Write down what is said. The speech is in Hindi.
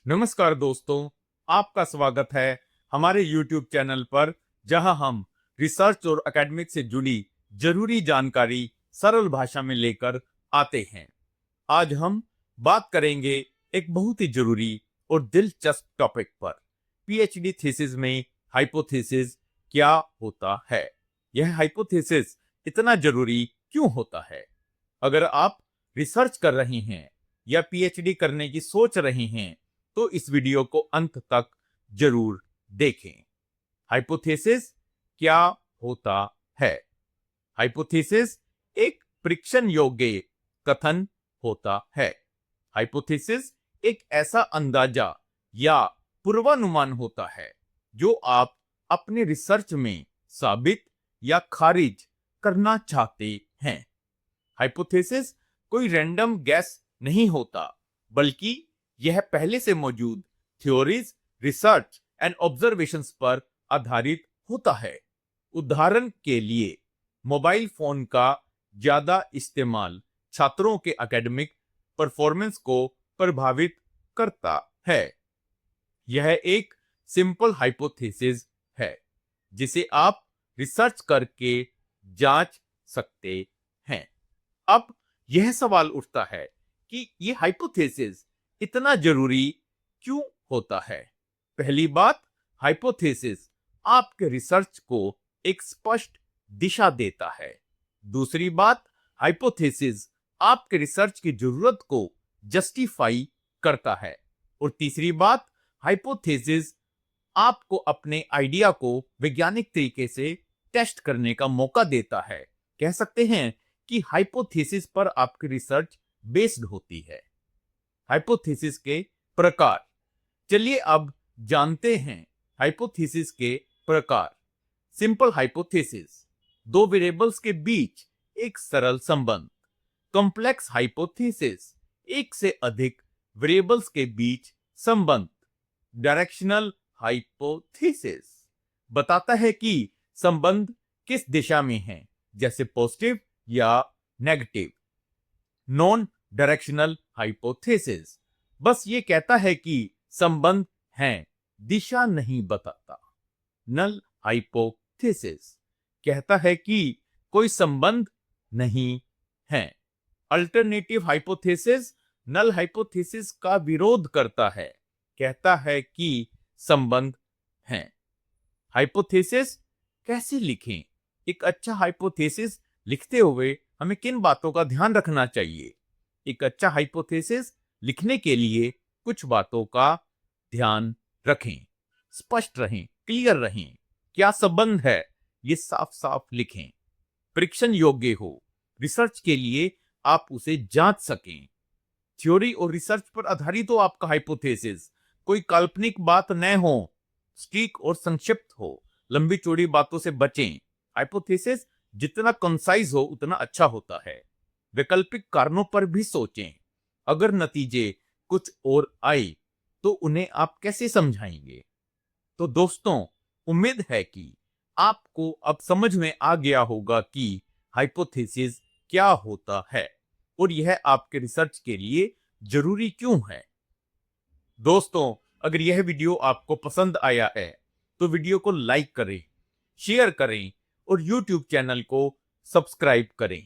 नमस्कार दोस्तों, आपका स्वागत है हमारे YouTube चैनल पर, जहां हम रिसर्च और एकेडमिक से जुड़ी जरूरी जानकारी सरल भाषा में लेकर आते हैं। आज हम बात करेंगे एक बहुत ही जरूरी और दिलचस्प टॉपिक पर। पीएचडी थीसिस में हाइपोथेसिस क्या होता है? यह हाइपोथेसिस इतना जरूरी क्यों होता है? अगर आप रिसर्च कर रहे हैं या पीएचडी करने की सोच रहे हैं तो इस वीडियो को अंत तक जरूर देखें। हाइपोथेसिस क्या होता है? हाइपोथेसिस एक परीक्षण योग्य कथन होता है। हाइपोथेसिस एक ऐसा अंदाजा या पूर्वानुमान होता है जो आप अपने रिसर्च में साबित या खारिज करना चाहते हैं। हाइपोथेसिस कोई रैंडम गैस नहीं होता, बल्कि यह पहले से मौजूद थ्योरीज, रिसर्च एंड ऑब्जर्वेशंस पर आधारित होता है। उदाहरण के लिए, मोबाइल फोन का ज्यादा इस्तेमाल छात्रों के एकेडमिक परफॉर्मेंस को प्रभावित करता है। यह एक सिंपल हाइपोथेसिस है जिसे आप रिसर्च करके जांच सकते हैं। अब यह सवाल उठता है कि यह हाइपोथेसिस इतना जरूरी क्यों होता है? पहली बात, हाइपोथेसिस आपके रिसर्च को एक स्पष्ट दिशा देता है। दूसरी बात, हाइपोथेसिस आपके रिसर्च की जरूरत को जस्टिफाई करता है। और तीसरी बात, हाइपोथेसिस आपको अपने आइडिया को वैज्ञानिक तरीके से टेस्ट करने का मौका देता है। कह सकते हैं कि हाइपोथेसिस पर आपकी रिसर्च बेस्ड होती है। हाइपोथेसिस के प्रकार। चलिए अब जानते हैं हाइपोथेसिस के प्रकार। सिंपल हाइपोथेसिस, दो वेरिएबल्स के बीच एक सरल संबंध। कॉम्प्लेक्स हाइपोथेसिस, एक से अधिक वेरिएबल्स के बीच संबंध। डायरेक्शनल हाइपोथेसिस बताता है कि संबंध किस दिशा में है, जैसे पॉजिटिव या नेगेटिव। नॉन डायरेक्शनल हाइपोथेसिस बस ये कहता है कि संबंध है, दिशा नहीं बताता। नल हाइपोथेसिस कहता है कि कोई संबंध नहीं है। अल्टरनेटिव हाइपोथेसिस नल हाइपोथेसिस का विरोध करता है, कहता है कि संबंध है। हाइपोथेसिस कैसे लिखें? एक अच्छा हाइपोथेसिस लिखते हुए हमें किन बातों का ध्यान रखना चाहिए? एक अच्छा हाइपोथेसिस लिखने के लिए कुछ बातों का ध्यान रखें। स्पष्ट रहें, क्लियर रहें। क्या संबंध है, ये साफ साफ लिखें। परीक्षण योग्य हो, रिसर्च के लिए आप उसे जांच सकें। थ्योरी और रिसर्च पर आधारित हो आपका हाइपोथेसिस, कोई काल्पनिक बात न हो, सटीक और संक्षिप्त हो। लंबी चौड़ी बातों से बचें। हाइपोथेसिस जितना कंसाइज हो उतना अच्छा होता है। वैकल्पिक कारणों पर भी सोचें। अगर नतीजे कुछ और आए तो उन्हें आप कैसे समझाएंगे? तो दोस्तों, उम्मीद है कि आपको अब समझ में आ गया होगा कि हाइपोथेसिस क्या होता है और यह आपके रिसर्च के लिए जरूरी क्यों है। दोस्तों, अगर यह वीडियो आपको पसंद आया है तो वीडियो को लाइक करें, शेयर करें और YouTube चैनल को सब्सक्राइब करें।